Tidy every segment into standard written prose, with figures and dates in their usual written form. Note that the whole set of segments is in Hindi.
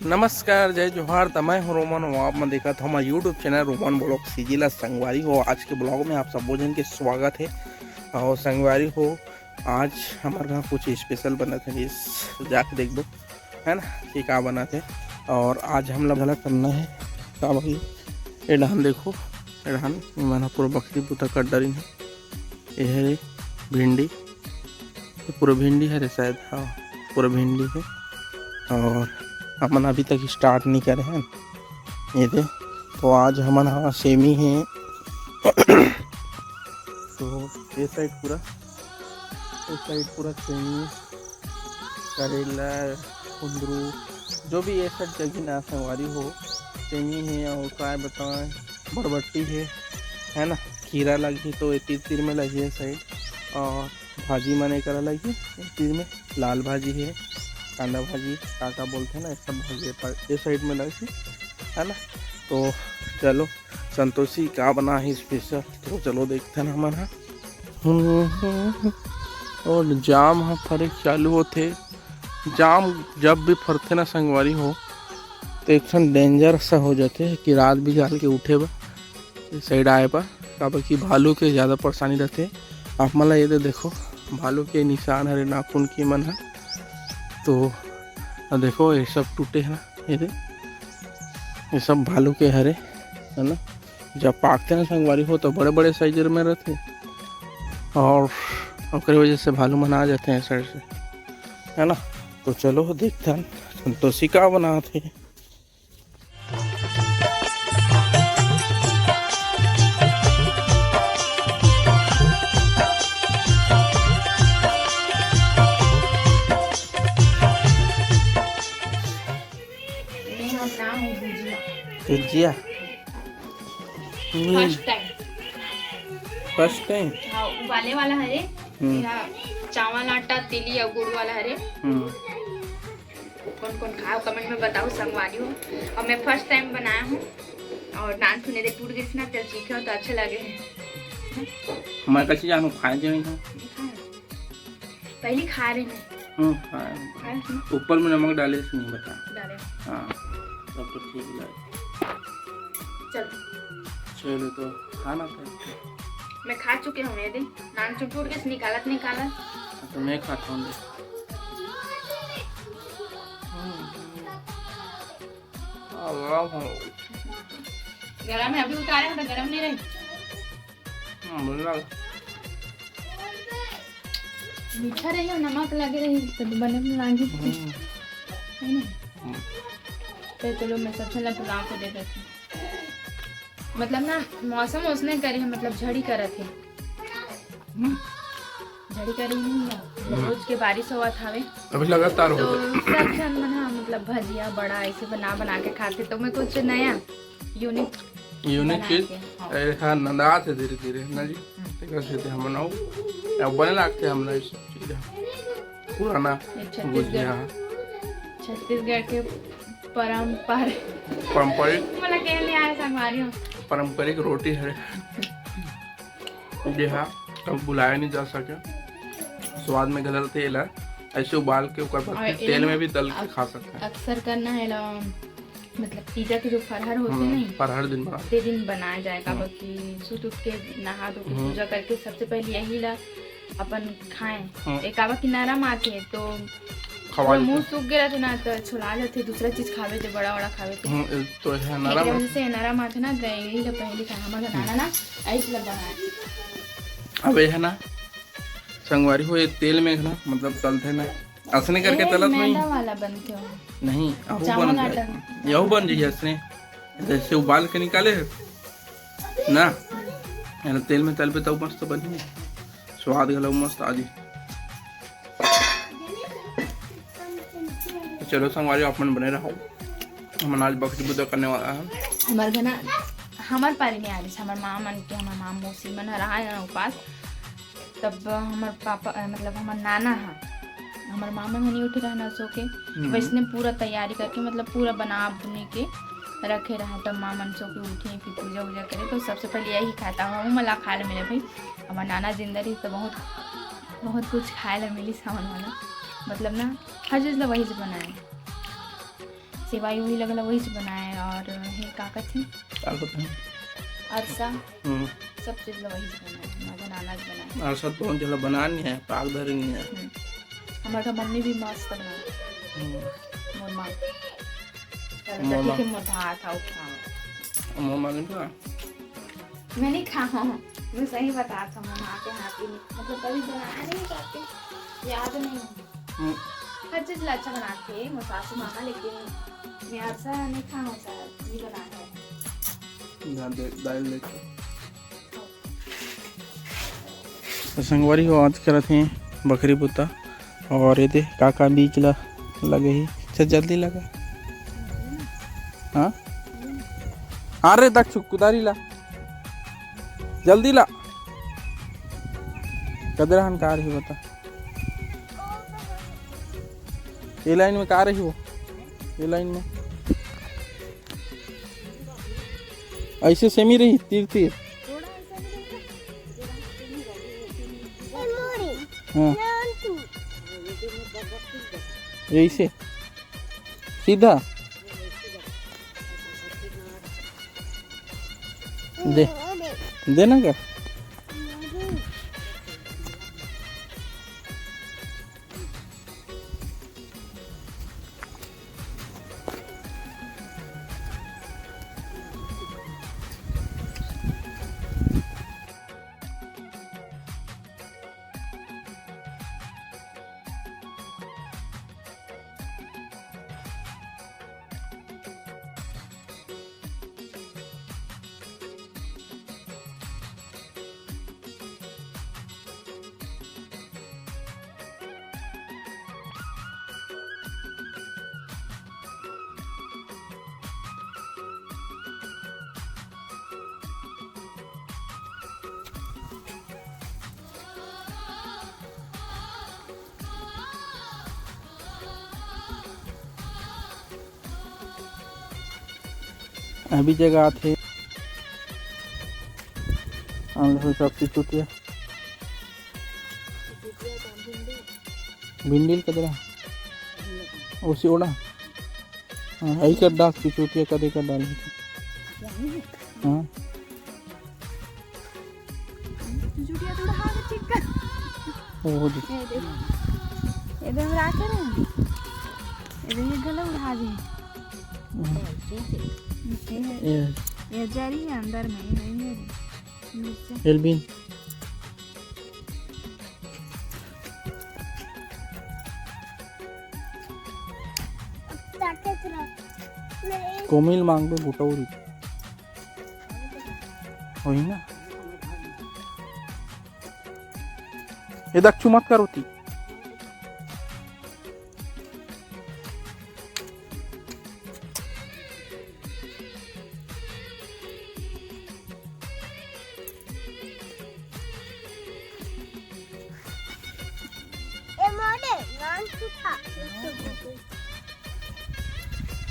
नमस्कार, जय जोहार। तो मैं हूँ रोमन और आप में देखा था हमारा यूट्यूब चैनल रोमन ब्लॉग सीजिला संगवारी हो। आज के ब्लॉग में आप सब भोजन के स्वागत है। और संगवारी हो, आज हमारे यहाँ कुछ स्पेशल बना थे, जिस जाके देख दो है ना कि क्या बना थे। और आज हम लोग भला करना है क्या भाई, ये डहान देखो, ये डहान मैंने पूरा बकरी पुता कट डरी है। ये है भिंडी, ये पूरा भिंडी है रे शायद, हाँ पूरा भिंडी है। और हमन अभी तक स्टार्ट नहीं करे हैं ये दे। तो आज हमन हाँ सेमी है तो ये साइड पूरा, इस साइड पूरा सेमी, करेला, कुंदरू, जो भी ये सब जगह ना संगवारी हो, सेमी है। और क्या बताएं, बरबट्टी है ना, खीरा लगी तो ये तीर में लगी है साइड। और भाजी मने करा लगी तीर में, लाल भाजी है, कांदा भाजी काका बोलते हैं ना, सब भाजी पर ये साइड में लगी है ना। तो चलो संतोषी क्या बना है स्पेशल, तो चलो देखते हैं हमारा। और जाम हाँ फर्क चालू होते, जाम जब भी फरते ना संगवारी हो तो एक डेंजर सा हो जाते है कि रात भी जाल के उठे बा इस साइड आए पर काबर कि भालू के ज़्यादा परेशानी रहते। आप मतलब ये देखो भालू के निशान हरे नाखून की मन है। तो देखो ये सब टूटे हैं, ये सब भालू के हरे है ना। जब पाकते हैं संगवारी हो तो बड़े बड़े साइजर में रहते और उसकी वजह से भालू मन आ जाते हैं साइड से है ना। तो चलो देखते हैं संतोषी का बनाते हैं। भुजिया फर्स्ट टाइम हाँ, उबाले वाला हरे, चावल आटा तिली और गुड़ वाला हरे। कौन कौन खाओ कमेंट में बताओ संगवारी हो। और मैं फर्स्ट टाइम बनाया हूँ और नान सुने दे टूट गई ना, चल सीखे तो अच्छे लगे हैं। मैं कैसे जानूँ, खाए जो नहीं पहले खा रहे हैं, ऊपर में नमक डाले से नहीं बता डाले। हाँ सब तो ठीक लगे। चलो तो खाना था, मैं खा चुके हूँ ये दिन, नान चुट के निकाला तो मैं खाता हूँ। गरम है, अभी उतारे हैं तो गरम नहीं रहे। मीठा रही और नमक लगे रही तो बने में लागी है ना। तो चलो मैं सबसे पहले पुलाव को दे देती हूँ। मतलब ना मौसम उसने करी है, मतलब झड़ी कर थे, झड़ी करी नहीं है, रोज के बारिश हुआ था अभी लगातार हो तो सब जन मना मतलब भजिया बड़ा ऐसे बना के खाते। तो मैं कुछ नया यूनिक चीज हाँ नंदा थे धीरे धीरे ना जी, कैसे हम बनाओ अब बने लगते हम ना चीज पुराना छत्तीसगढ़ के पारंपरिक रोटी है जी। हाँ कब बुलाया नहीं जा सके, स्वाद में गदर तेल है, ऐसे उबाल के ऊपर तेल में भी तल के खा सकते हैं। अक्सर करना है मतलब तीजा के जो फरहर होते नहीं, फरहर दिन बनाया जाएगा। बाकी सुत उठ के नहा धो के पूजा करके सबसे पहले यही ला अपन खाएं। एक आवा की नरम आते तो मुंह सूख गया थे ना तो छुड़ा जाते, दूसरा चीज खावे थे, बड़ा खावे थे तो है नरम से नरम आते ना, यही पहले खाना हमारा नाना ना ऐसे लग बनाया। अब है ना संगवारी हो, ये तेल में ना मतलब तलते ना असने करके तलत नहीं वाला बनते हो नहीं, यहू बन जाइए असने जैसे उबाल के निकाले ना, तेल में तल पे तो मस्त बनी, स्वाद गला मस्त आदि। चलो संगवारी अपन बने रहो, हम आज बकरी बुदा करने वाला है। हमारे घर ना हमारे पारी में आ रही, हमारे माँ मन के, हमारे माँ मौसी मन रहा है उपास। तब हमारे पापा मतलब हमारे नाना है, हमारे माँ मन नहीं उठे रहना सो के, वैसने पूरा तैयारी करके मतलब पूरा बना बुने के रखे रहा। तब माँ मन सो के उठे फिर पूजा वूजा करे। तो सबसे पहले यही खाता हूँ मला खा ले मेरे भाई। हमारे नाना जिंदा रही तो बहुत कुछ खाए ला मिली सामान वाला, मतलब ना हर चीज़ ला वही से बनाए। सेवाई वही लगल वही से बनाए और हे का कहते क्या कहते हैं अरसा सब चीज़ वही से बनाए मगन अनाज बनाए अरसा तो जला बना नहीं है पाक धरी नहीं है हमारा मम्मी भी मस्त बनाए मोर माँ मोर ठीक है मोटा था उठा मम्मा ने कहा मैं नहीं खा मैं सही बता था मम्मा के हाथ ही मतलब कभी बनाया नहीं पाते याद नहीं हर चीज़ अच्छा बनाते हैं सासू मामा लेकिन मैं ऐसा नहीं खाऊँ शायद नहीं बनाता दाल लेके तो संगवारी को आज करते हैं बकरी पुता और ये दे काका बीच लगे ही अच्छा जल्दी लगा हाँ अरे दक्षु कुदारी ला जल्दी ला कदरहन का रही बता ये लाइन में कहाँ रही हो ये लाइन में ऐसे सेमी रही तीर तीर हाँ ऐसे सीधा दे देना क्या अभी जगह थे सबसे चुटिया भिंडी कदरा उसी ओड़ा हाँ यही कर डाल चुटिया कदे कर डाल हाँ ओ जी इधर उड़ा कर इधर ये गला उड़ा दे ये जारी है अंदर में नहीं है मिर्च एल्बिन कोमिल मांग दो गुटाउरी वही ना ये दक्षु मत करो थी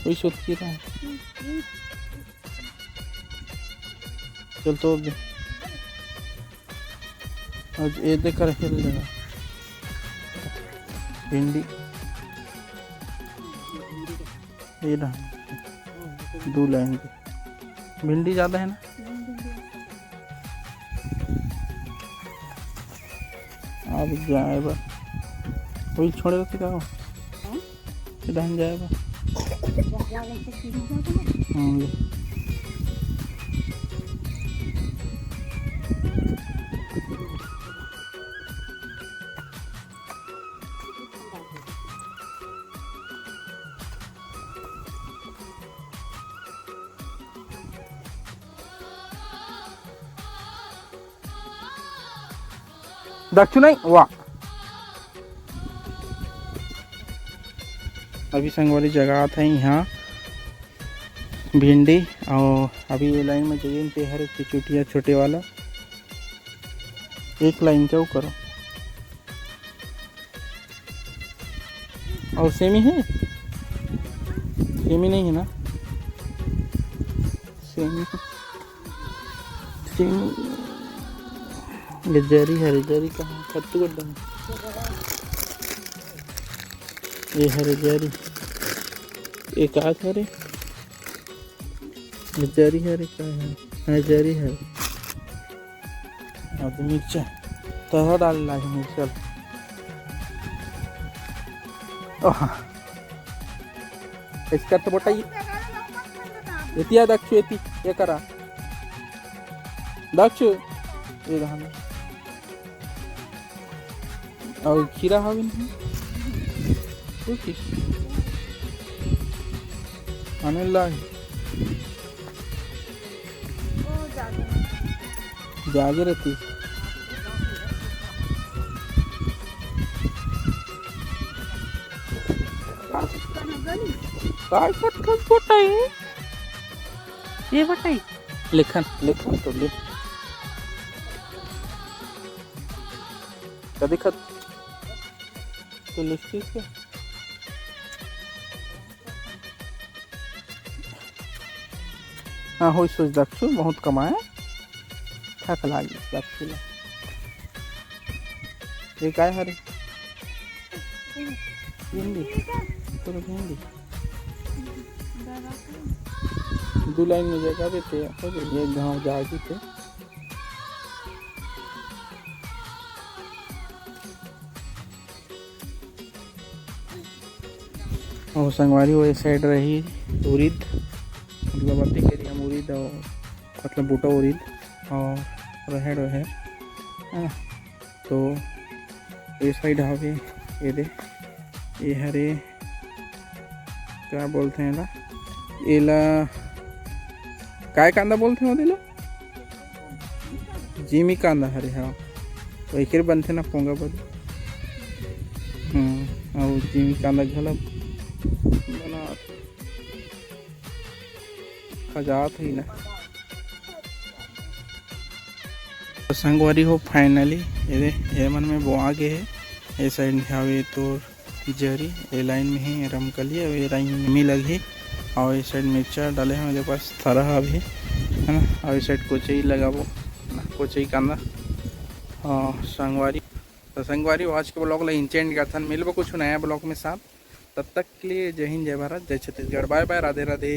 कोई सोच की रहा चल तो अब आज ये देख रहे हिल जाएगा भिंडी ये ना दो लाइन की भिंडी ज़्यादा है ना अब जाएगा वही छोड़ेगा कि क्या हो डहन जाएगा दक्षिण वाह अभी संग वाली जगह था यहाँ भिंडी और अभी ये लाइन में जगह पे हर एक चुटिया छोटे वाला एक लाइन क्या करो और सेमी है सेमी नहीं है ना सेमी सेमी गजारी हरी जारी कहाँ कत्तू गड्ढा ये हरी जारी एक आध है रे, जरी है रे, क्या है? हाँ जरी है। अब मिर्चा तरह डाल लागे मिर्चा। ओह इसका तो बोटा येती या दक्षु येती ये करा दक्षु ये धान और खीरा हवी नहीं आने लागे जागे रहती काय पटकन बोटाई ये बोटाई लेखन लेखन तो ले कभी खत तो लिखती है हाँ हो सोच दक्षु बहुत कमाए थक लागी दक्षु ये काय हरे भिंडी तो भिंडी दो लाइन में जगह देते ये गाँव जागी थे और संगवारी वो साइड रही उड़ीद मतलब बातें करी हम उड़ीद और मतलब बूटा उड़ीद और रहेड़ है तो ये साइड हवे ये दे ये हरे क्या बोलते हैं ना एला काय कांदा बोलते हैं दिला जिमी कांदा हरे हाँ तो एक बनते ना पोंगा बद और जिमी कांदा घला बना खजात ही ना तो संगवारी हो फाइनली ये मन में वो आगे है ये साइड हवे तो जरी ये लाइन में ही रमकली और ये लाइन में लगी और ये साइड मिर्चा डाले हैं मेरे पास थरा अभी है ना और ये साइड कोचई लगाबो कोचई कांदा और संगवारी तो संगवारी आज के ब्लॉग ला इंचेंड का था मिलबो कुछ नया ब्लॉग में साथ तब तक के लिए जय हिंद जय भारत जय छत्तीसगढ़ बाय बाय राधे राधे।